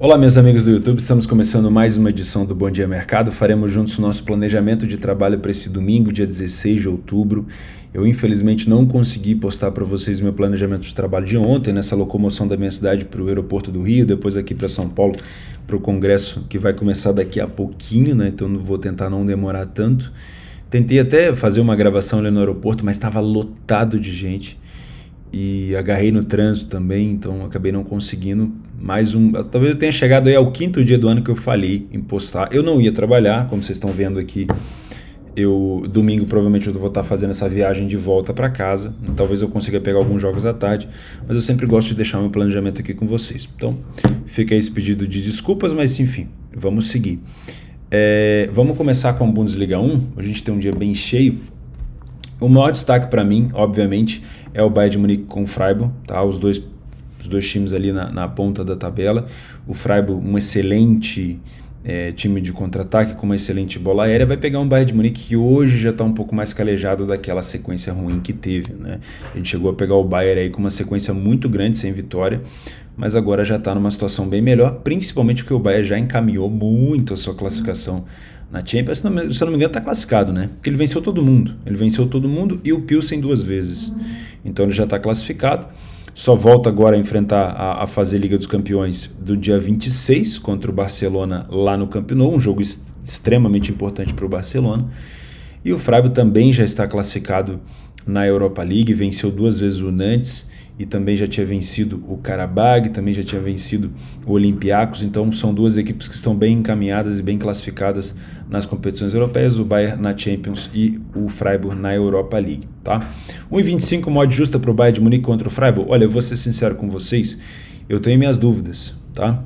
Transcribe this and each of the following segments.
Olá, meus amigos do YouTube, estamos começando mais uma edição do Bom Dia Mercado. Faremos juntos o nosso planejamento de trabalho para esse domingo, dia 16 de outubro. Eu, infelizmente, não consegui postar para vocês meu planejamento de trabalho de ontem, nessa locomoção da minha cidade para o aeroporto do Rio, depois aqui para São Paulo, para o congresso que vai começar daqui a pouquinho, né? Então vou tentar não demorar tanto. Tentei até fazer uma gravação ali no aeroporto, mas estava lotado de gente. E agarrei no trânsito também, então acabei não conseguindo mais um. Talvez eu tenha chegado aí ao quinto dia do ano que eu falhei em postar. Eu não ia trabalhar, como vocês estão vendo aqui. Domingo provavelmente eu vou estar fazendo essa viagem de volta para casa. Talvez eu consiga pegar alguns jogos à tarde, mas eu sempre gosto de deixar meu planejamento aqui com vocês. Então fica esse pedido de desculpas, mas enfim, vamos seguir. Vamos começar com a Bundesliga 1. A gente tem um dia bem cheio. O maior destaque para mim, obviamente, é o Bayern de Munique com o Freiburg, tá? Os dois times ali na ponta da tabela. O Freiburg, um excelente time de contra-ataque, com uma excelente bola aérea, vai pegar um Bayern de Munique que hoje já está um pouco mais calejado daquela sequência ruim que teve, né? A gente chegou a pegar o Bayern aí com uma sequência muito grande, sem vitória, mas agora já está numa situação bem melhor, principalmente porque o Bayern já encaminhou muito a sua classificação na Champions. Se eu não me engano, está classificado, né? Porque ele venceu todo mundo. Ele venceu todo mundo e o Pilsen 2 vezes. Então ele já está classificado. Só volta agora a enfrentar a fazer Liga dos Campeões do dia 26 contra o Barcelona lá no Camp Nou. Um jogo extremamente importante para o Barcelona. E o Freiburg também já está classificado na Europa League. Venceu 2 vezes o Nantes. E também já tinha vencido o Karabag, também já tinha vencido o Olympiacos. Então são duas equipes que estão bem encaminhadas e bem classificadas nas competições europeias, o Bayern na Champions e o Freiburg na Europa League. Tá? 1,25 modo justa para o Bayern de Munique contra o Freiburg. Olha, eu vou ser sincero com vocês, eu tenho minhas dúvidas. Tá?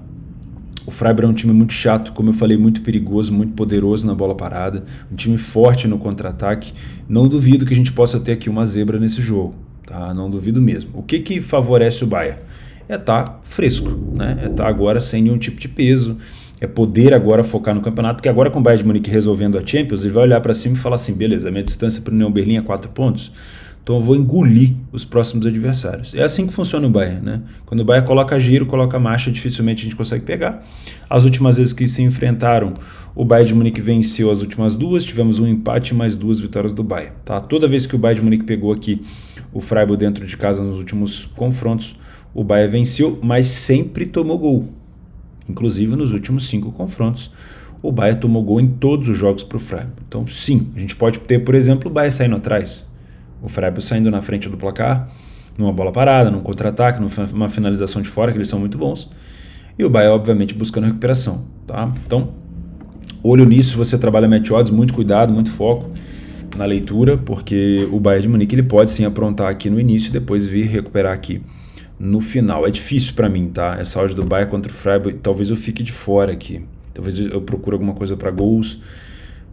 O Freiburg é um time muito chato, como eu falei, muito perigoso, muito poderoso na bola parada, um time forte no contra-ataque. Não duvido que a gente possa ter aqui uma zebra nesse jogo. Tá, não duvido mesmo. O que favorece o Bayern? É estar fresco, né? É estar agora sem nenhum tipo de peso, é poder agora focar no campeonato, porque agora com o Bayern de Munique resolvendo a Champions, ele vai olhar para cima e falar assim, beleza, a minha distância para o União Berlim é 4 pontos, então eu vou engolir os próximos adversários. É assim que funciona o Bayern, né? Quando o Bayern coloca giro, coloca marcha, dificilmente a gente consegue pegar. As últimas vezes que se enfrentaram, o Bayern de Munique venceu as últimas duas, tivemos um empate mais 2 vitórias do Bayern. Tá? Toda vez que o Bayern de Munique pegou aqui o Freiburg dentro de casa nos últimos confrontos, o Bayern venceu, mas sempre tomou gol. Inclusive nos últimos 5 confrontos, o Bayern tomou gol em todos os jogos para o Freiburg. Então sim, a gente pode ter, por exemplo, o Bayern saindo atrás, o Freiburg saindo na frente do placar, numa bola parada, num contra-ataque, numa finalização de fora, que eles são muito bons, e o Bayern obviamente buscando recuperação. Tá? Então, olho nisso, você trabalha match odds, muito cuidado, muito foco na leitura, porque o Bayern de Munique ele pode sim aprontar aqui no início e depois vir recuperar aqui no final. É difícil para mim, tá? Essa odd do Bayern contra o Freiburg, talvez eu fique de fora aqui. Talvez eu procure alguma coisa para gols,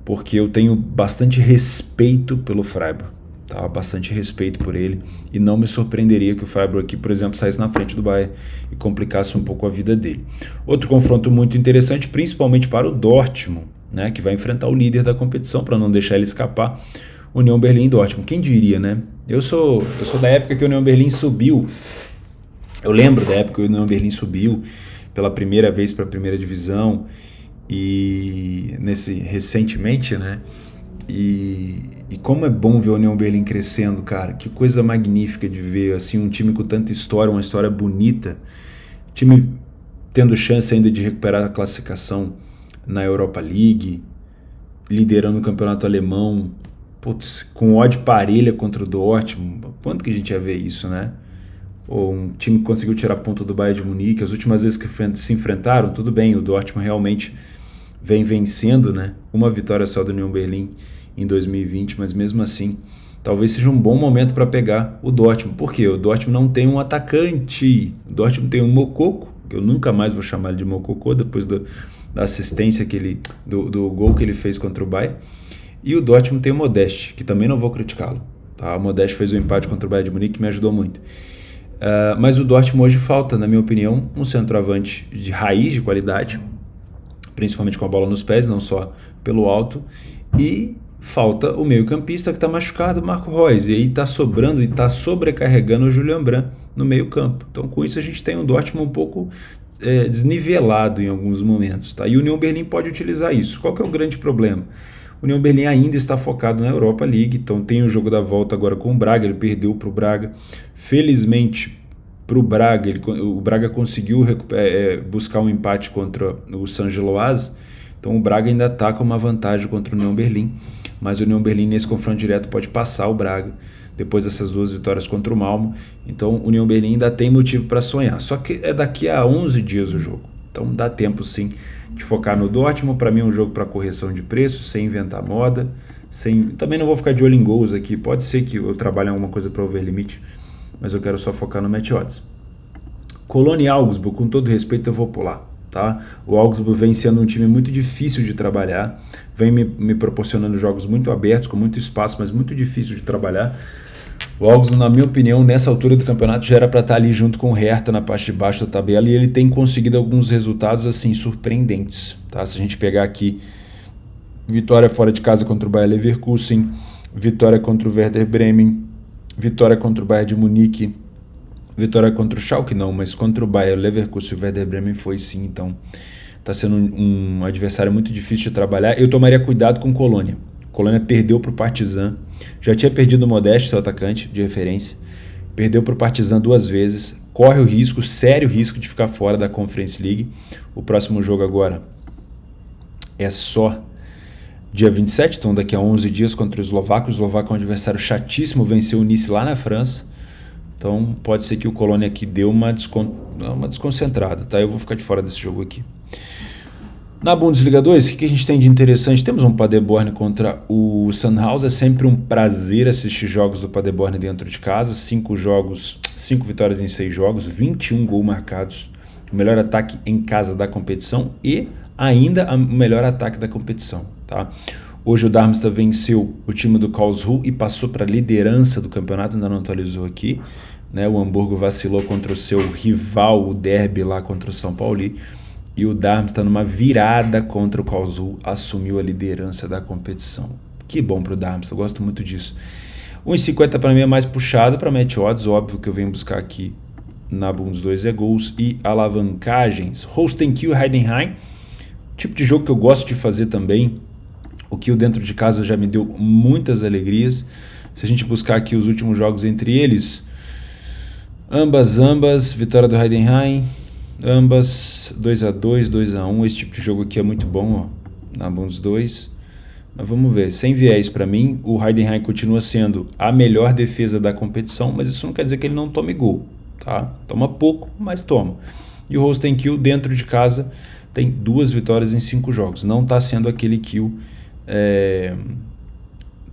porque eu tenho bastante respeito pelo Freiburg, tá? Bastante respeito por ele, e não me surpreenderia que o Freiburg aqui, por exemplo, saísse na frente do Bayern e complicasse um pouco a vida dele. Outro confronto muito interessante, principalmente para o Dortmund, né, que vai enfrentar o líder da competição para não deixar ele escapar, União Berlim e Dortmund. Quem diria, né? Eu sou da época que o União Berlim subiu. Eu lembro da época que o União Berlim subiu pela primeira vez para a primeira divisão e recentemente, né? E como é bom ver o União Berlim crescendo, cara. Que coisa magnífica de ver assim um time com tanta história, uma história bonita, time tendo chance ainda de recuperar a classificação na Europa League, liderando o campeonato alemão, putz, com odd parelha contra o Dortmund. Quando que a gente ia ver isso, né? Ou um time que conseguiu tirar ponto do Bayern de Munique. As últimas vezes que se enfrentaram, tudo bem, o Dortmund realmente vem vencendo, né? Uma vitória só do União Berlim em 2020, mas mesmo assim, talvez seja um bom momento para pegar o Dortmund. Por quê? O Dortmund não tem um atacante. O Dortmund tem um Moukoko, que eu nunca mais vou chamar ele de Moukoko, depois da assistência do gol que ele fez contra o Bayern. E o Dortmund tem o Modeste, que também não vou criticá-lo. Tá? O Modeste fez um empate contra o Bayern de Munique que me ajudou muito. Mas o Dortmund hoje falta, na minha opinião, um centroavante de raiz, de qualidade, principalmente com a bola nos pés, não só pelo alto, e falta o meio-campista que está machucado, o Marco Reus, e aí está sobrando e está sobrecarregando o Julian Brandt no meio-campo. Então, com isso, a gente tem um Dortmund um pouco desnivelado em alguns momentos, tá? E o União Berlim pode utilizar isso. Qual que é o grande problema? O União Berlim ainda está focado na Europa League, então tem o jogo da volta agora com o Braga, ele perdeu para o Braga. Felizmente para o Braga, o Braga conseguiu buscar um empate contra o Saint-Gilloise, então o Braga ainda está com uma vantagem contra o União Berlim, mas o União Berlim nesse confronto direto pode passar o Braga depois dessas 2 vitórias contra o Malmo. Então o União Berlim ainda tem motivo para sonhar, só que é daqui a 11 dias o jogo, então dá tempo sim de focar no Dortmund. Para mim é um jogo para correção de preço, sem inventar moda, também não vou ficar de olho em gols aqui, pode ser que eu trabalhe em alguma coisa para over limite, mas eu quero só focar no match odds. Colônia e Augsburg, com todo respeito eu vou pular, tá? O Augsburg vem sendo um time muito difícil de trabalhar, vem me proporcionando jogos muito abertos, com muito espaço, mas muito difícil de trabalhar. O Augsburg, na minha opinião, nessa altura do campeonato já era para estar ali junto com o Hertha na parte de baixo da tabela, e ele tem conseguido alguns resultados assim surpreendentes, tá? Se a gente pegar aqui, vitória fora de casa contra o Bayer Leverkusen, vitória contra o Werder Bremen, vitória contra o Bayern de Munique, vitória contra o Schalke não, mas contra o Bayer Leverkusen e o Werder Bremen foi sim, então está sendo um adversário muito difícil de trabalhar. Eu tomaria cuidado com Colônia. Colônia perdeu para o Partizan, já tinha perdido o Modeste, seu atacante de referência, perdeu para o Partizan 2 vezes, corre o risco, sério risco de ficar fora da Conference League. O próximo jogo agora é só dia 27, então daqui a 11 dias contra o Eslovaco. O Eslovaco é um adversário chatíssimo, venceu o Nice lá na França, então pode ser que o Colônia aqui deu uma desconcentrada, tá? Eu vou ficar de fora desse jogo aqui. Na Bundesliga 2, o que a gente tem de interessante? Temos um Paderborn contra o Sandhausen. É sempre um prazer assistir jogos do Paderborn dentro de casa. 5 vitórias em 6 jogos, 21 gols marcados. O melhor ataque em casa da competição e ainda o melhor ataque da competição, tá? Hoje o Darmstadt venceu o time do Karlsruhe e passou para a liderança do campeonato, ainda não atualizou aqui, né? O Hamburgo vacilou contra o seu rival, o derby lá contra o São Paulo, e o Darmstadt, numa virada contra o Karlsruhe, assumiu a liderança da competição. Que bom para o Darmstadt, eu gosto muito disso. 1,50 para mim é mais puxado para match odds, óbvio que eu venho buscar aqui na Bundes 2 é gols e alavancagens. Holstein Kiel e Heidenheim, tipo de jogo que eu gosto de fazer também. O Kiel dentro de casa já me deu muitas alegrias. Se a gente buscar aqui os últimos jogos entre eles, ambas, vitória do Heidenheim, ambas 2-2, 2-1, esse tipo de jogo aqui é muito bom, ó, na Bundes 2. Mas vamos ver, sem viés para mim, o Heidenheim continua sendo a melhor defesa da competição, mas isso não quer dizer que ele não tome gol, tá? Toma pouco, mas toma. E o Holstein Kiel dentro de casa tem 2 vitórias em 5 jogos, não está sendo aquele Kiel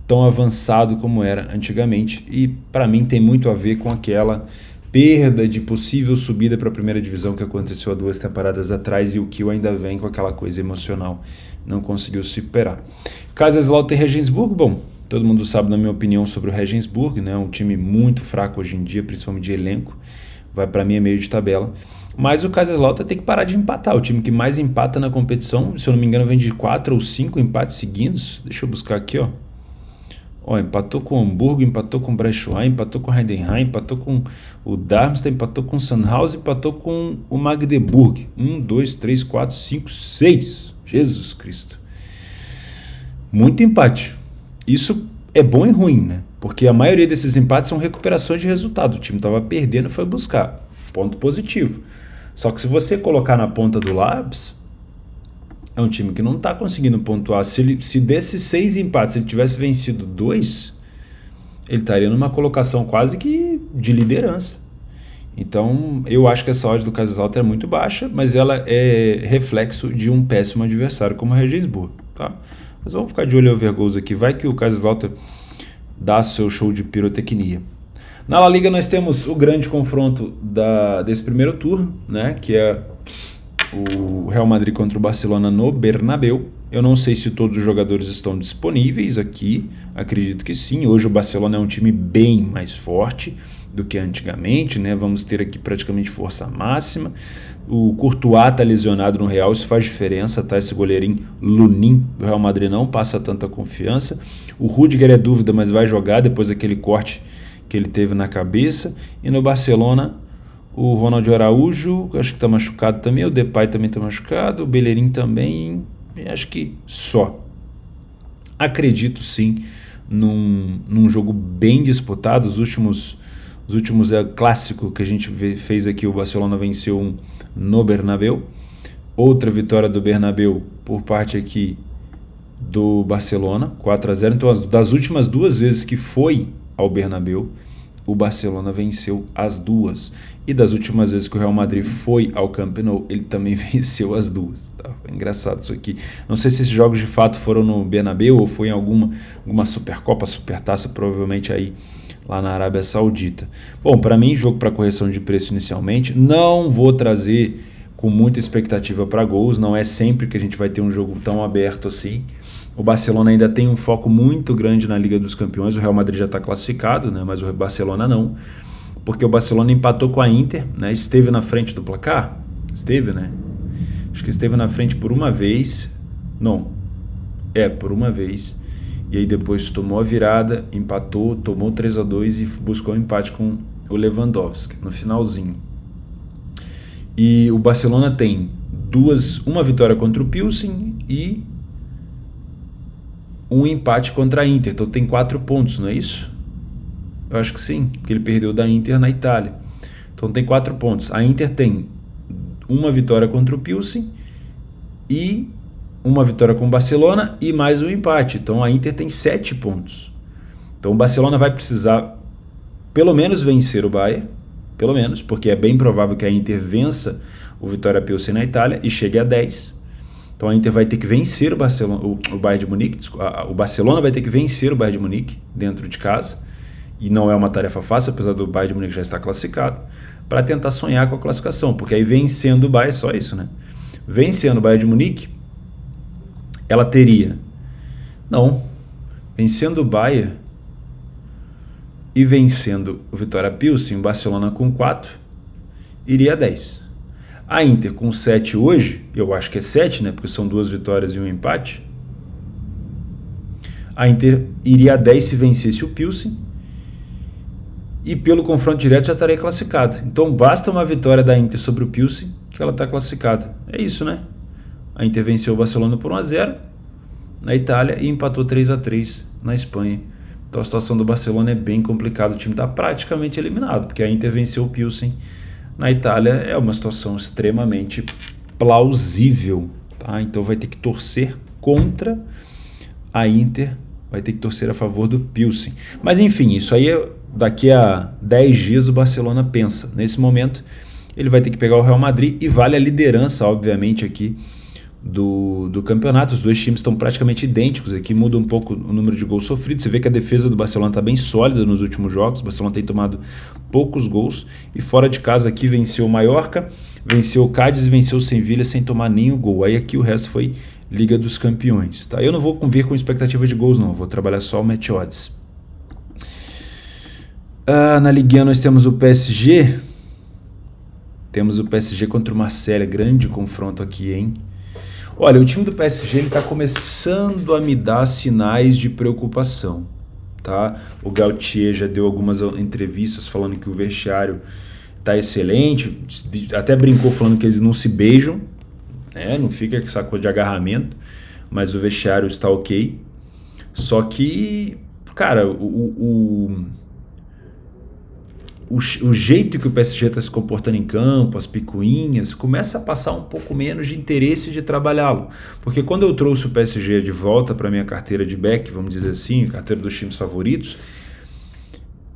tão avançado como era antigamente, e para mim tem muito a ver com aquela perda de possível subida para a primeira divisão que aconteceu há 2 temporadas atrás, e o Kiel ainda vem com aquela coisa emocional, não conseguiu superar. Kaiserslautern e Regensburg, bom, todo mundo sabe na minha opinião sobre o Regensburg, né? Um time muito fraco hoje em dia, principalmente de elenco, vai para mim é meio de tabela. Mas o Kaiserslautern tem que parar de empatar. O time que mais empata na competição, se eu não me engano, vem de 4 ou 5 empates seguidos. Deixa eu buscar aqui, ó. Ó, empatou com o Hamburgo, empatou com o Braunschweig, empatou com o Heidenheim, empatou com o Darmstadt, empatou com o Sandhausen, empatou com o Magdeburg. 1, 2, 3, 4, 5, 6. Jesus Cristo. Muito empate. Isso é bom e ruim, né? Porque a maioria desses empates são recuperações de resultado. O time estava perdendo e foi buscar. Ponto positivo. Só que se você colocar na ponta do lápis, é um time que não está conseguindo pontuar. Se desses 6 empates ele tivesse vencido 2, ele estaria numa colocação quase que de liderança. Então eu acho que essa odd do Kaiserslautern é muito baixa, mas ela é reflexo de um péssimo adversário como o Regensburg, tá? Mas vamos ficar de olho em overgoals aqui. Vai que o Kaiserslautern dá seu show de pirotecnia. Na La Liga nós temos o grande confronto desse primeiro turno, né, que é o Real Madrid contra o Barcelona no Bernabéu. Eu não sei se todos os jogadores estão disponíveis aqui, acredito que sim. Hoje o Barcelona é um time bem mais forte do que antigamente, né? Vamos ter aqui praticamente força máxima. O Courtois está lesionado no Real, isso faz diferença, tá? Esse goleirinho Lunin do Real Madrid não passa tanta confiança. O Rüdiger é dúvida, mas vai jogar depois daquele corte que ele teve na cabeça. E no Barcelona, O Ronald Araújo, acho que tá machucado também. O Depay também tá machucado. O Bellerin também. Acho que só. Acredito sim num jogo bem disputado. Os últimos clássico que a gente fez aqui, o Barcelona venceu no Bernabéu. Outra vitória do Bernabéu por parte aqui do Barcelona, 4-0. Então, das últimas 2 vezes que foi ao Bernabéu, o Barcelona venceu as 2. E das últimas vezes que o Real Madrid foi ao Camp Nou, ele também venceu as 2. Tá? Foi engraçado isso aqui. Não sei se esses jogos de fato foram no Bernabéu ou foi em alguma Supercopa, Supertaça, provavelmente aí lá na Arábia Saudita. Bom, para mim, jogo para correção de preço inicialmente. Não vou trazer com muita expectativa para gols. Não é sempre que a gente vai ter um jogo tão aberto assim. O Barcelona ainda tem um foco muito grande na Liga dos Campeões. O Real Madrid já está classificado, né? Mas o Barcelona não. Porque o Barcelona empatou com a Inter, né? Esteve na frente do placar. Esteve, né? Acho que esteve na frente por uma vez. Não. Por uma vez. E aí depois tomou a virada, empatou, tomou 3-2 e buscou um empate com o Lewandowski no finalzinho. E o Barcelona tem uma vitória contra o Pilsen e um empate contra a Inter. Então tem 4 pontos, não é isso? Eu acho que sim, porque ele perdeu da Inter na Itália. Então tem 4 pontos. A Inter tem uma vitória contra o Pilsen e uma vitória com o Barcelona e mais um empate. Então a Inter tem 7 pontos. Então o Barcelona vai precisar pelo menos vencer o Bayern, pelo menos, porque é bem provável que a Inter vença o Vitória Pilsen na Itália e chegue a 10. Então a Inter vai ter que vencer o Bayern de Munique. O Barcelona vai ter que vencer o Bayern de Munique dentro de casa. E não é uma tarefa fácil, apesar do Bayern de Munique já estar classificado, para tentar sonhar com a classificação, porque aí vencendo o Bayern, só isso, né? Vencendo o Bayern de Munique, ela teria... Não, vencendo o Bayern e vencendo o Vitória Pilsen, o Barcelona com 4, iria a 10. A Inter com 7 hoje, eu acho que é 7, né? Porque são 2 vitórias e um empate. A Inter iria a 10 se vencesse o Pilsen. E pelo confronto direto já estaria classificada. Então basta uma vitória da Inter sobre o Pilsen que ela está classificada. É isso, né? A Inter venceu o Barcelona por 1-0 na Itália e empatou 3-3 na Espanha. Então a situação do Barcelona é bem complicada. O time está praticamente eliminado, porque a Inter venceu o Pilsen na Itália. É uma situação extremamente plausível. Tá? Então vai ter que torcer contra a Inter, vai ter que torcer a favor do Pilsen. Mas enfim, isso aí daqui a 10 dias o Barcelona pensa. Nesse momento ele vai ter que pegar o Real Madrid e vale a liderança, obviamente, aqui do campeonato. Os dois times estão praticamente idênticos aqui, muda um pouco o número de gols sofridos. Você vê que a defesa do Barcelona está bem sólida nos últimos jogos. O Barcelona tem tomado poucos gols e fora de casa aqui venceu o Mallorca, venceu o Cádiz e venceu o Sevilha sem tomar nenhum gol. Aí aqui o resto foi Liga dos Campeões. Tá? Eu não vou vir com expectativa de gols não, vou trabalhar só o match odds. Na Ligue 1 nós temos o PSG. Temos o PSG contra o Marseille. Grande confronto aqui, hein? Olha, o time do PSG está começando a me dar sinais de preocupação. Tá? O Galtier já deu algumas entrevistas falando que o vestiário está excelente. Até brincou falando que eles não se beijam. Não fica com essa coisa de agarramento. Mas o vestiário está ok. Só que, cara, o jeito que o PSG está se comportando em campo, as picuinhas, começa a passar um pouco menos de interesse de trabalhá-lo. Porque quando eu trouxe o PSG de volta para minha carteira de back, vamos dizer assim, carteira dos times favoritos,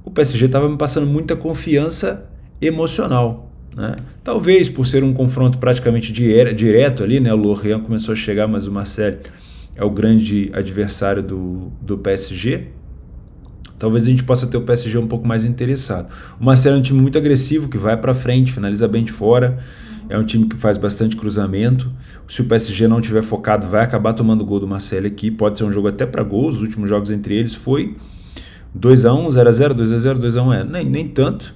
o PSG estava me passando muita confiança emocional. Né? Talvez por ser um confronto praticamente direto ali, né? O Lorient começou a chegar, mas o Marseille é o grande adversário do PSG. Talvez a gente possa ter o PSG um pouco mais interessado. O Marseille é um time muito agressivo, que vai para frente, finaliza bem de fora. É um time que faz bastante cruzamento. Se o PSG não estiver focado, vai acabar tomando gol do Marseille aqui. Pode ser um jogo até para gols. Os últimos jogos entre eles foi 2-1, 0-0, 2-0, 2-1. Nem tanto.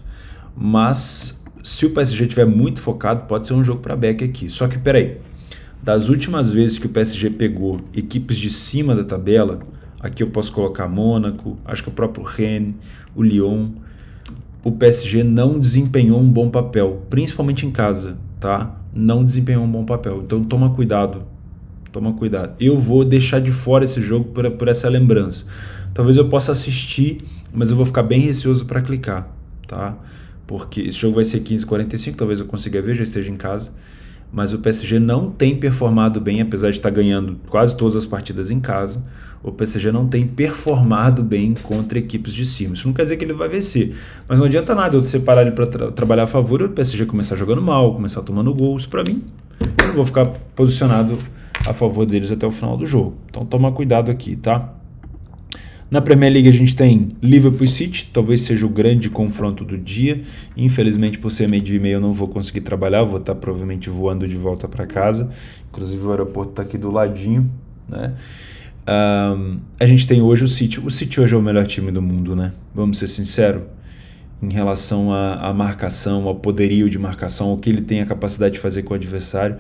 Mas se o PSG estiver muito focado, pode ser um jogo para back aqui. Só que, peraí. Das últimas vezes que o PSG pegou equipes de cima da tabela... Aqui eu posso colocar Mônaco, acho que o próprio Rennes, o Lyon. o PSG não desempenhou um bom papel, principalmente em casa, tá? Não desempenhou um bom papel, então toma cuidado. Toma cuidado. Eu vou deixar de fora esse jogo por essa lembrança. Talvez eu possa assistir, mas eu vou ficar bem receoso para clicar, tá? Porque esse jogo vai ser 15h45, talvez eu consiga ver, já esteja em casa. Mas o PSG não tem performado bem, apesar de estar ganhando quase todas as partidas em casa. O PSG não tem performado bem contra equipes de cima. Isso não quer dizer que ele vai vencer, mas não adianta nada eu separar ele para trabalhar a favor e o PSG começar jogando mal, começar tomando gols. Para mim, eu vou ficar posicionado a favor deles até o final do jogo. Então toma cuidado aqui, tá? Na Premier League a gente tem Liverpool e City, talvez seja o grande confronto do dia. Infelizmente, por ser 12h30 eu não vou conseguir trabalhar, vou estar provavelmente voando de volta para casa. Inclusive o aeroporto está aqui do ladinho, né? A gente tem hoje o City. O City hoje é o melhor time do mundo, né? Vamos ser sinceros. Em relação à marcação, ao poderio de marcação, o que ele tem a capacidade de fazer com o adversário.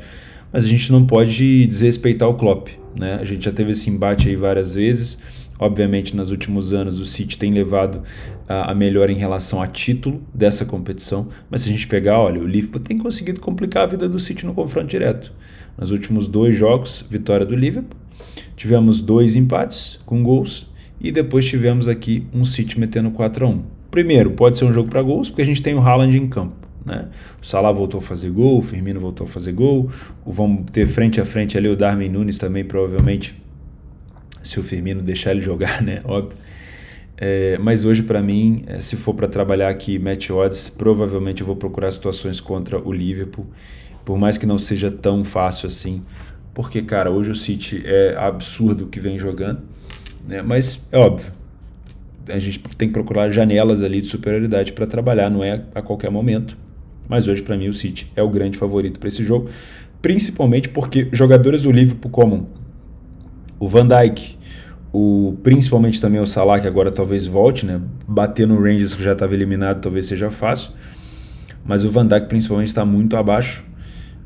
Mas a gente não pode desrespeitar o Klopp, né? A gente já teve esse embate aí várias vezes. Obviamente, nos últimos anos, o City tem levado a melhor em relação a título dessa competição. Mas se a gente pegar, olha, o Liverpool tem conseguido complicar a vida do City no confronto direto. Nos últimos 2 jogos, vitória do Liverpool. Tivemos 2 empates com gols. E depois tivemos aqui um City metendo 4-1. Primeiro, pode ser um jogo para gols, porque a gente tem o Haaland em campo, né? O Salah voltou a fazer gol, o Firmino voltou a fazer gol. Vamos ter frente a frente ali o Darwin Núñez também, provavelmente, se o Firmino deixar ele jogar, né? Óbvio. Mas hoje, para mim, se for para trabalhar aqui match odds, provavelmente eu vou procurar situações contra o Liverpool, por mais que não seja tão fácil assim, porque, cara, hoje o City é absurdo o que vem jogando, né? Mas é óbvio, a gente tem que procurar janelas ali de superioridade para trabalhar, não é a qualquer momento. Mas hoje, para mim, o City é o grande favorito para esse jogo, principalmente porque jogadores do Liverpool como o Van Dijk, principalmente também o Salah, que agora talvez volte, né? Bater no Rangers, que já estava eliminado, talvez seja fácil, mas o Van Dijk principalmente está muito abaixo.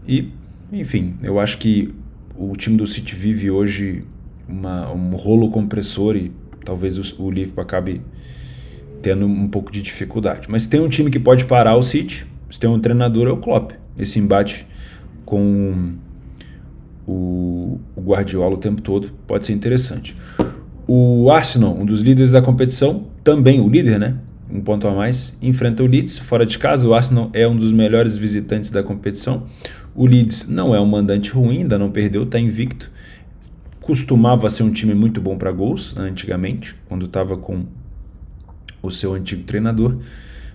E, enfim, eu acho que o time do City vive hoje um rolo compressor e talvez o Liverpool acabe tendo um pouco de dificuldade. Mas tem um time que pode parar o City, se tem um treinador, é o Klopp. Esse embate com o Guardiola o tempo todo pode ser interessante. O Arsenal, um dos líderes da competição, também o líder, né? Um ponto a mais, enfrenta o Leeds fora de casa. O Arsenal é um dos melhores visitantes da competição. O Leeds não é um mandante ruim, ainda não perdeu, está invicto. Costumava ser um time muito bom para gols, né, antigamente, quando estava com o seu antigo treinador.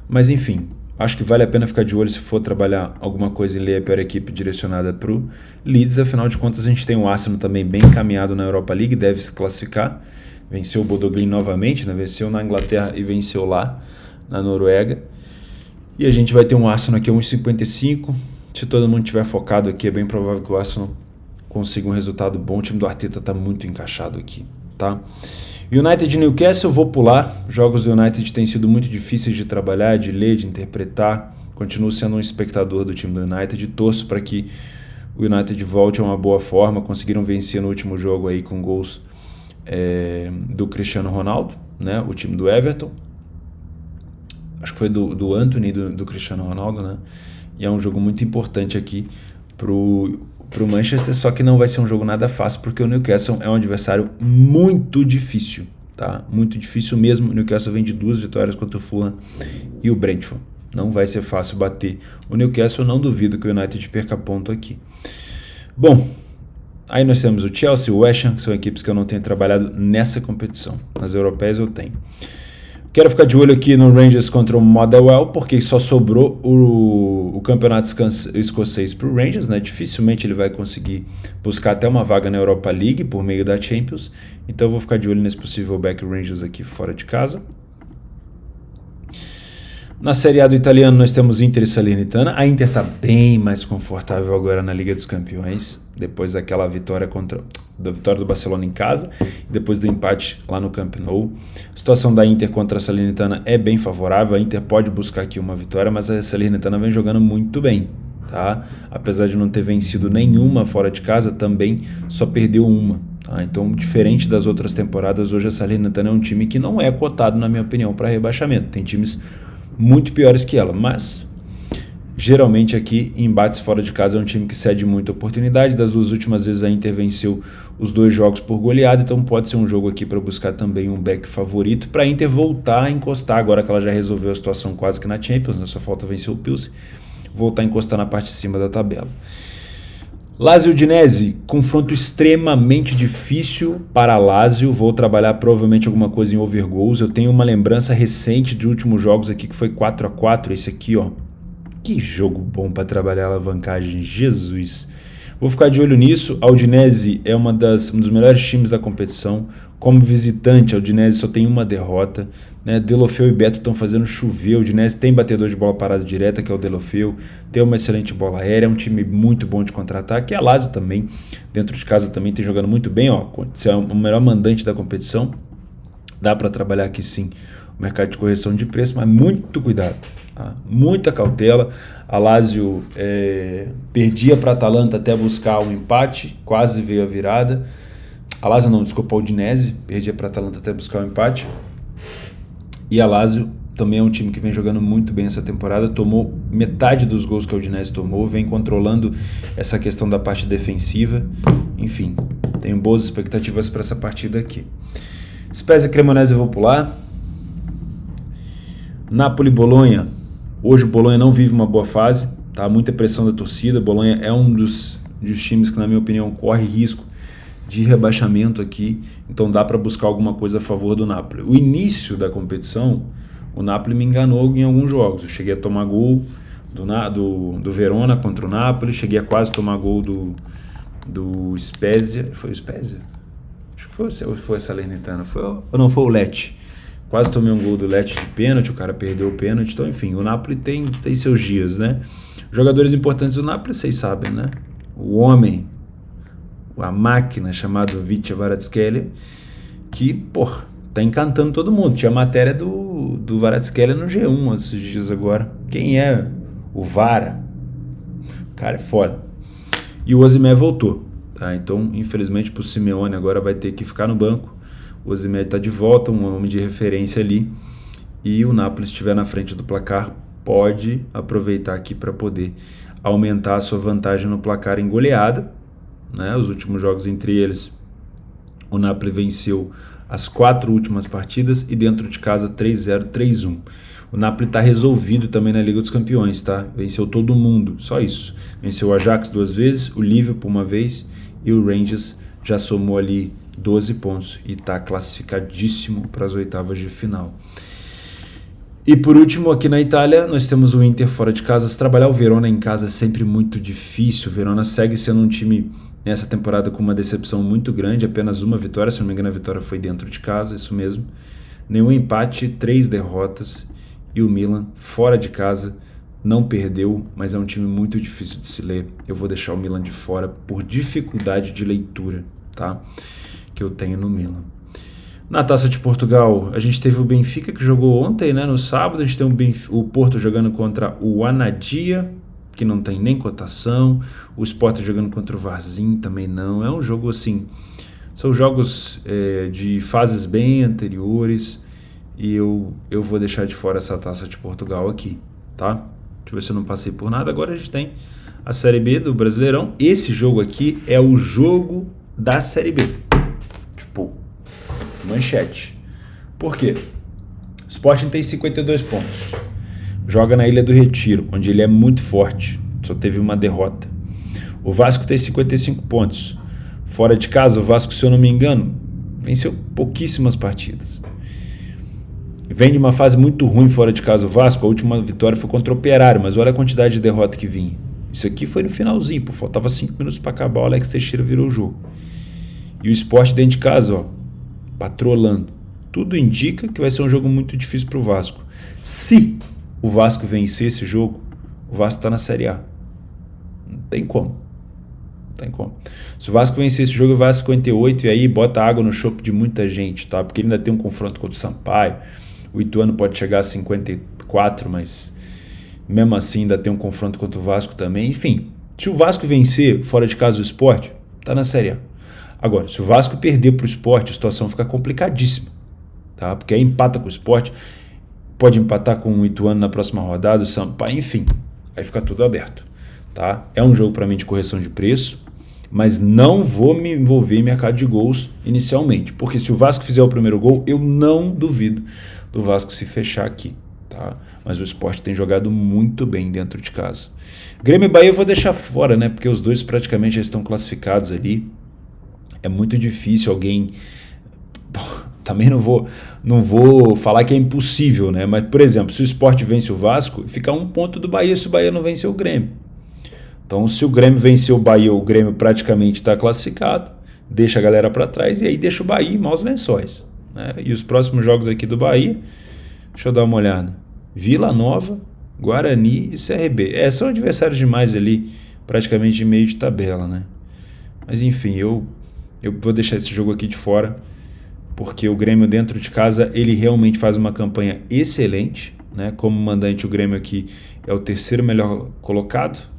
Mas enfim, acho que vale a pena ficar de olho se for trabalhar alguma coisa em ler a pior equipe direcionada para o Leeds. Afinal de contas, a gente tem o Arsenal também bem encaminhado na Europa League, deve se classificar. Venceu o Bodo Glimt novamente, né? Venceu na Inglaterra e venceu lá na Noruega. E a gente vai ter um Arsenal aqui a 1,55. Se todo mundo estiver focado aqui, é bem provável que o Arsenal consiga um resultado bom. O time do Arteta está muito encaixado aqui, tá? United e Newcastle, eu vou pular. Jogos do United têm sido muito difíceis de trabalhar, de ler, de interpretar. Continuo sendo um espectador do time do United. Torço para que o United volte a uma boa forma. Conseguiram vencer no último jogo aí com gols do Cristiano Ronaldo, né? O time do Everton. Acho que foi do Antony, do Cristiano Ronaldo, né? E é um jogo muito importante aqui pro Manchester, só que não vai ser um jogo nada fácil, porque o Newcastle é um adversário muito difícil, tá? Muito difícil mesmo. O Newcastle vem de 2 vitórias contra o Fulham e o Brentford. Não vai ser fácil bater o Newcastle, não duvido que o United perca ponto aqui. Bom, aí nós temos o Chelsea e o West Ham, que são equipes que eu não tenho trabalhado nessa competição. Nas europeias eu tenho. Quero ficar de olho aqui no Rangers contra o Motherwell, porque só sobrou o campeonato escocês para o Rangers, né? Dificilmente ele vai conseguir buscar até uma vaga na Europa League por meio da Champions. Então eu vou ficar de olho nesse possível back Rangers aqui fora de casa. Na Série A do italiano nós temos Inter e Salernitana. A Inter está bem mais confortável agora na Liga dos Campeões, depois daquela vitória do Barcelona em casa, depois do empate lá no Camp Nou. A situação da Inter contra a Salernitana é bem favorável. A Inter pode buscar aqui uma vitória, mas a Salernitana vem jogando muito bem, tá? Apesar de não ter vencido nenhuma fora de casa, também só perdeu uma. Tá? Então, diferente das outras temporadas, hoje a Salernitana é um time que não é cotado, na minha opinião, para rebaixamento. Tem times muito piores que ela, mas geralmente aqui em embates fora de casa é um time que cede muita oportunidade. Das 2 últimas vezes a Inter venceu os 2 jogos por goleada, então pode ser um jogo aqui para buscar também um back favorito para a Inter voltar a encostar, agora que ela já resolveu a situação quase que na Champions, né? Só falta vencer o Pilsen, voltar a encostar na parte de cima da tabela. Lazio e Udinese, confronto extremamente difícil para Lazio. Vou trabalhar provavelmente alguma coisa em over goals. Eu tenho uma lembrança recente de últimos jogos aqui que foi 4-4, esse aqui, ó. Que jogo bom para trabalhar a alavancagem, Jesus. Vou ficar de olho nisso. A Udinese é um dos melhores times da competição. Como visitante, a Udinese só tem uma derrota, né? Deulofeu e Beto estão fazendo chover. A Udinese tem batedor de bola parada direta, que é o Deulofeu. Tem uma excelente bola aérea. É um time muito bom de contra-ataque. E a Lazio também, dentro de casa, também tem jogando muito bem. Ó, se é o melhor mandante da competição, dá para trabalhar aqui sim o mercado de correção de preço, mas muito cuidado. Tá? Muita cautela. A Lazio perdia para a Atalanta até buscar um empate, quase veio a virada. A Lazio não, desculpa, a Udinese perdia para a Atalanta até buscar um empate. E a Lazio também é um time que vem jogando muito bem essa temporada, tomou metade dos gols que a Udinese tomou, vem controlando essa questão da parte defensiva. Enfim, tenho boas expectativas para essa partida aqui. Spezia e Cremonese eu vou pular. Napoli e Bolonha. Hoje o Bolonha não vive uma boa fase, tá? Muita pressão da torcida. Bolonha é um dos times que, na minha opinião, corre risco de rebaixamento aqui, então dá para buscar alguma coisa a favor do Napoli. O início da competição, o Napoli me enganou em alguns jogos. Eu cheguei a tomar gol do Verona contra o Napoli, cheguei a quase tomar gol do Spezia. Foi o Spezia? Acho que foi a Salernitana. Foi o Lecce. Quase tomei um gol do Lecce de pênalti, o cara perdeu o pênalti. Então, enfim, o Napoli tem seus dias, né? Jogadores importantes do Napoli, vocês sabem, né? O homem, a máquina chamada Vicha Kvaratskhelia, que, tá encantando todo mundo. Tinha a matéria do Kvaratskhelia no G1 esses dias agora. Quem é o Vara? O cara é foda. E o Osimhen voltou, tá? Então, infelizmente, pro Simeone agora vai ter que ficar no banco. O Osimhen está de volta, um homem de referência ali. E o Napoli, se estiver na frente do placar, pode aproveitar aqui para poder aumentar a sua vantagem no placar em goleada, né? Os últimos jogos entre eles, o Napoli venceu as 4 últimas partidas e dentro de casa 3-0, 3-1. O Napoli está resolvido também na Liga dos Campeões, tá? Venceu todo mundo, só isso. Venceu o Ajax 2 vezes, o Liverpool uma vez e o Rangers já somou ali 12 pontos e está classificadíssimo para as oitavas de final. E por último, aqui na Itália, nós temos o Inter fora de casa. Trabalhar o Verona em casa é sempre muito difícil. O Verona segue sendo um time nessa temporada com uma decepção muito grande, apenas uma vitória, se não me engano a vitória foi dentro de casa, isso mesmo. Nenhum empate, 3 derrotas, e o Milan fora de casa não perdeu, mas é um time muito difícil de se ler. Eu vou deixar o Milan de fora por dificuldade de leitura, tá? Que eu tenho no Milan. Na Taça de Portugal, a gente teve o Benfica que jogou ontem, né, no sábado. A gente tem o Porto jogando contra o Anadia, que não tem nem cotação. O Sport jogando contra o Varzim, também não. É um jogo assim, são jogos de fases bem anteriores, e eu vou deixar de fora essa Taça de Portugal aqui, tá? Deixa eu ver se eu não passei por nada. Agora a gente tem a Série B do Brasileirão. Esse jogo aqui é o jogo da Série B. Tipo, manchete. Por quê? O Sporting tem 52 pontos. Joga na Ilha do Retiro, onde ele é muito forte. Só teve uma derrota. O Vasco tem 55 pontos. Fora de casa, o Vasco, se eu não me engano, venceu pouquíssimas partidas. Vem de uma fase muito ruim fora de casa o Vasco. A última vitória foi contra o Operário, mas olha a quantidade de derrota que vinha. Isso aqui foi no finalzinho, faltava 5 minutos para acabar, o Alex Teixeira virou o jogo. E o Sport dentro de casa, ó, patrolando. Tudo indica que vai ser um jogo muito difícil para o Vasco. Se o Vasco vencer esse jogo, o Vasco está na Série A. Não tem como. Se o Vasco vencer esse jogo, vai a 58 e aí bota água no chope de muita gente, tá? Porque ele ainda tem um confronto contra o Sampaio. O Ituano pode chegar a 54, mas mesmo assim ainda tem um confronto contra o Vasco também. Enfim, se o Vasco vencer fora de casa o Sport, tá na Série A. Agora, se o Vasco perder para o Sport, a situação fica complicadíssima, tá? Porque aí empata com o Sport. pode empatar com o Ituano na próxima rodada, o Sampaio, enfim, aí fica tudo aberto, tá? É um jogo para mim de correção de preço, mas não vou me envolver em mercado de gols inicialmente, porque se o Vasco fizer o primeiro gol, eu não duvido do Vasco se fechar aqui, tá? Mas o Sport tem jogado muito bem dentro de casa. Grêmio e Bahia eu vou deixar fora, né? Porque os dois praticamente já estão classificados ali. É muito difícil alguém... Também não vou falar que é impossível, né? Mas, por exemplo, se o Sport vence o Vasco, fica um ponto do Bahia se o Bahia não vencer o Grêmio. Então, se o Grêmio vencer o Bahia, o Grêmio praticamente está classificado, deixa a galera para trás e aí deixa o Bahia em maus lençóis, né? E os próximos jogos aqui do Bahia, deixa eu dar uma olhada. Vila Nova, Guarani e CRB. São adversários demais ali, praticamente de meio de tabela, né? Mas enfim, eu vou deixar esse jogo aqui de fora, porque o Grêmio dentro de casa, ele realmente faz uma campanha excelente, né? Como mandante, o Grêmio aqui é o terceiro melhor colocado.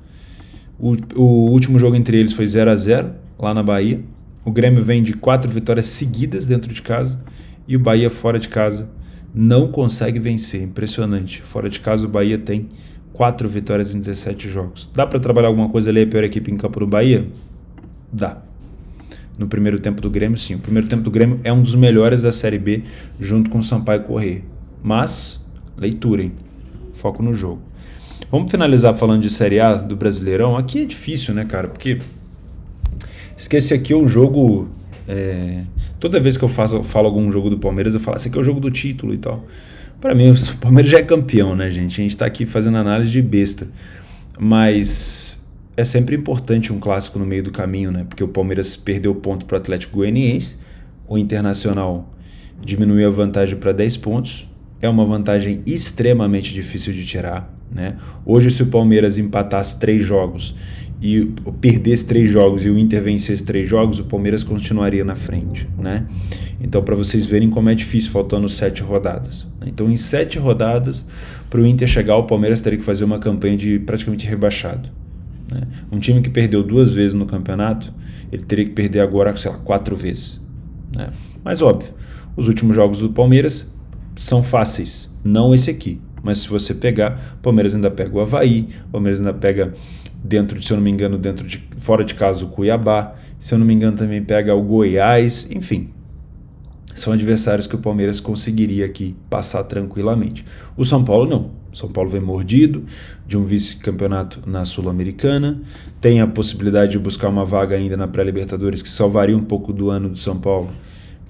O último jogo entre eles foi 0-0 lá na Bahia. O Grêmio vem de 4 vitórias seguidas dentro de casa e o Bahia fora de casa não consegue vencer. Impressionante. Fora de casa o Bahia tem 4 vitórias em 17 jogos. Dá para trabalhar alguma coisa ali, a pior equipe em campo do Bahia? Dá. No primeiro tempo do Grêmio, sim. O primeiro tempo do Grêmio é um dos melhores da Série B, junto com o Sampaio Corrêa. Mas, leitura, hein? Foco no jogo. Vamos finalizar falando de Série A do Brasileirão. Aqui é difícil, né, cara? Porque esse aqui é o jogo... Toda vez que eu falo algum jogo do Palmeiras, eu falo, esse aqui é o jogo do título e tal. Para mim, o Palmeiras já é campeão, né, gente? A gente tá aqui fazendo análise de besta. Mas é sempre importante um clássico no meio do caminho, né? Porque o Palmeiras perdeu ponto para o Atlético Goianiense, o Internacional diminuiu a vantagem para 10 pontos. É uma vantagem extremamente difícil de tirar, né? Hoje, se o Palmeiras empatasse 3 jogos e perdesse 3 jogos e o Inter vencesse 3 jogos, o Palmeiras continuaria na frente, né? Então, para vocês verem como é difícil, faltando 7 rodadas. Então, em 7 rodadas, para o Inter chegar, o Palmeiras teria que fazer uma campanha de praticamente rebaixado, né? Um time que perdeu 2 vezes no campeonato, ele teria que perder agora, sei lá, 4 vezes, né? Mas, óbvio, os últimos jogos do Palmeiras são fáceis, não esse aqui. Mas se você pegar, o Palmeiras ainda pega o Avaí, o Palmeiras ainda pega se eu não me engano, fora de casa o Cuiabá, se eu não me engano também pega o Goiás, enfim. São adversários que o Palmeiras conseguiria aqui passar tranquilamente. O São Paulo não. O São Paulo vem mordido de um vice-campeonato na Sul-Americana, tem a possibilidade de buscar uma vaga ainda na pré-Libertadores, que salvaria um pouco do ano do São Paulo,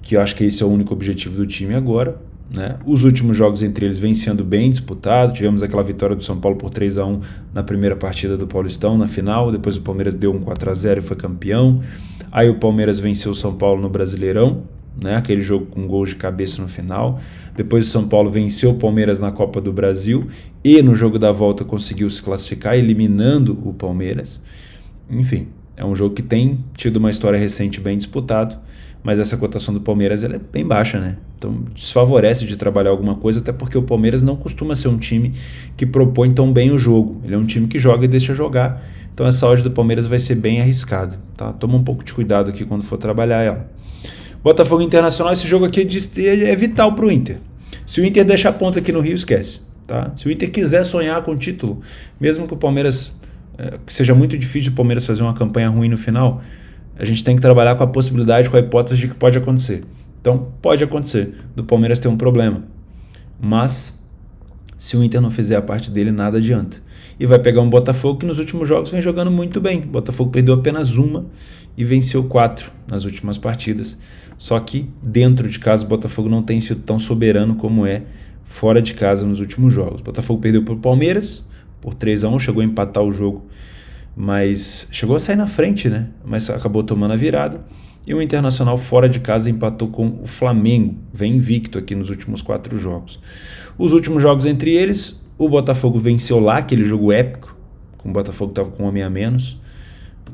que eu acho que esse é o único objetivo do time agora, né? Os últimos jogos entre eles vêm sendo bem disputados. Tivemos aquela vitória do São Paulo por 3-1 na primeira partida do Paulistão, na final. Depois o Palmeiras deu um 4-0 e foi campeão. Aí o Palmeiras venceu o São Paulo no Brasileirão, né? Aquele jogo com gols de cabeça no final. Depois o São Paulo venceu o Palmeiras na Copa do Brasil e no jogo da volta conseguiu se classificar, eliminando o Palmeiras. Enfim, é um jogo que tem tido uma história recente bem disputado, mas essa cotação do Palmeiras ela é bem baixa, né? Então desfavorece de trabalhar alguma coisa, até porque o Palmeiras não costuma ser um time que propõe tão bem o jogo. Ele é um time que joga e deixa jogar. Então essa odd do Palmeiras vai ser bem arriscada, tá? Toma um pouco de cuidado aqui quando for trabalhar ela. Botafogo Internacional, esse jogo aqui é vital para o Inter. Se o Inter deixar ponto aqui no Rio, esquece, tá? Se o Inter quiser sonhar com o título, mesmo que o Palmeiras... que seja muito difícil o Palmeiras fazer uma campanha ruim no final, a gente tem que trabalhar com a possibilidade, com a hipótese de que pode acontecer. Então, pode acontecer do Palmeiras ter um problema. Mas, se o Inter não fizer a parte dele, nada adianta. E vai pegar um Botafogo que nos últimos jogos vem jogando muito bem. O Botafogo perdeu apenas uma e venceu 4 nas últimas partidas. Só que, dentro de casa, o Botafogo não tem sido tão soberano como é fora de casa nos últimos jogos. O Botafogo perdeu para o Palmeiras por 3-1, chegou a empatar o jogo, mas chegou a sair na frente, né? Mas acabou tomando a virada. E o Internacional fora de casa empatou com o Flamengo, vem invicto aqui nos últimos 4 jogos. Os últimos jogos entre eles, o Botafogo venceu lá, aquele jogo épico, com o Botafogo estava com um homem a menos,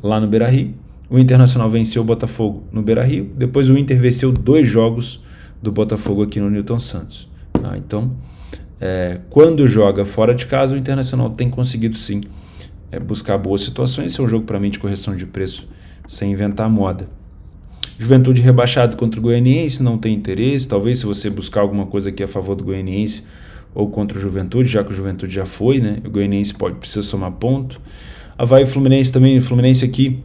lá no Beira-Rio. O Internacional venceu o Botafogo no Beira-Rio, depois o Inter venceu 2 jogos do Botafogo aqui no Newton Santos. Então, quando joga fora de casa, o Internacional tem conseguido sim buscar boas situações. Esse é um jogo para mim de correção de preço sem inventar moda. Juventude rebaixado contra o Goianiense, não tem interesse. Talvez se você buscar alguma coisa aqui a favor do Goianiense, ou contra o Juventude, já que o Juventude já foi, né? O Goianiense precisa somar ponto. Avaí e Fluminense também, o Fluminense aqui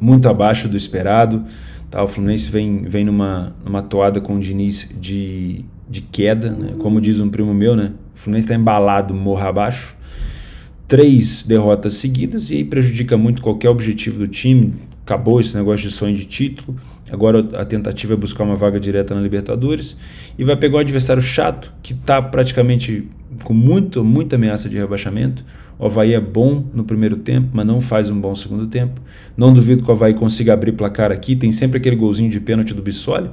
muito abaixo do esperado, tá? O Fluminense vem numa toada com o Diniz de queda, né? Como diz um primo meu, né? O Fluminense está embalado morra abaixo, 3 derrotas seguidas, e aí prejudica muito qualquer objetivo do time. Acabou esse negócio de sonho de título, agora a tentativa é buscar uma vaga direta na Libertadores, e vai pegar um adversário chato, que está praticamente com muita ameaça de rebaixamento. O Avaí é bom no primeiro tempo, mas não faz um bom segundo tempo. Não duvido que o Avaí consiga abrir placar aqui, tem sempre aquele golzinho de pênalti do Bissoli,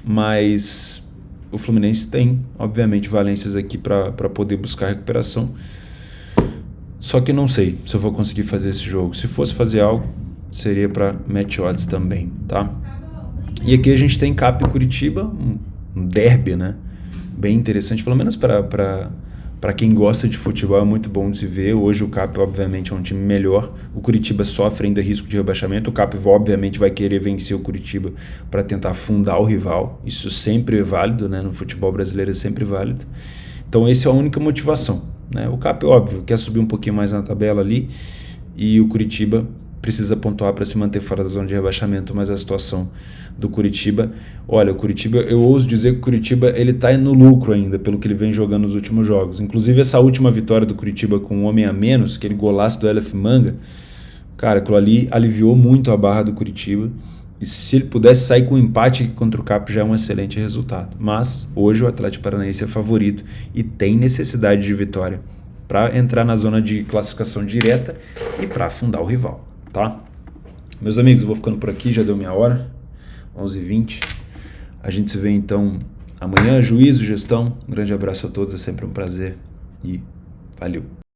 mas o Fluminense tem, obviamente, valências aqui para poder buscar recuperação. Só que não sei se eu vou conseguir fazer esse jogo. Se fosse fazer algo, seria para match odds também, tá? E aqui a gente tem Cap e Curitiba, um derby, né? Bem interessante, pelo menos para quem gosta de futebol é muito bom de se ver. Hoje o Cap, obviamente, é um time melhor. O Curitiba sofre ainda risco de rebaixamento. O Cap, obviamente, vai querer vencer o Curitiba para tentar afundar o rival. Isso sempre é válido, né? No futebol brasileiro é sempre válido. Então, essa é a única motivação, né? O Cap, óbvio, quer subir um pouquinho mais na tabela ali, e o Curitiba precisa pontuar para se manter fora da zona de rebaixamento, mas a situação do Curitiba, olha, o Curitiba, eu ouso dizer que o Curitiba ele tá no lucro ainda, pelo que ele vem jogando nos últimos jogos. Inclusive essa última vitória do Curitiba com um homem a menos, aquele golaço do Elef Manga, cara, aquilo ali aliviou muito a barra do Curitiba, e se ele pudesse sair com um empate contra o Cap já é um excelente resultado. Mas hoje o Atlético Paranaense é favorito e tem necessidade de vitória para entrar na zona de classificação direta e para afundar o rival, tá? Meus amigos, eu vou ficando por aqui, já deu minha hora, 11h20. A gente se vê então amanhã. Juízo, gestão, um grande abraço a todos, é sempre um prazer e valeu.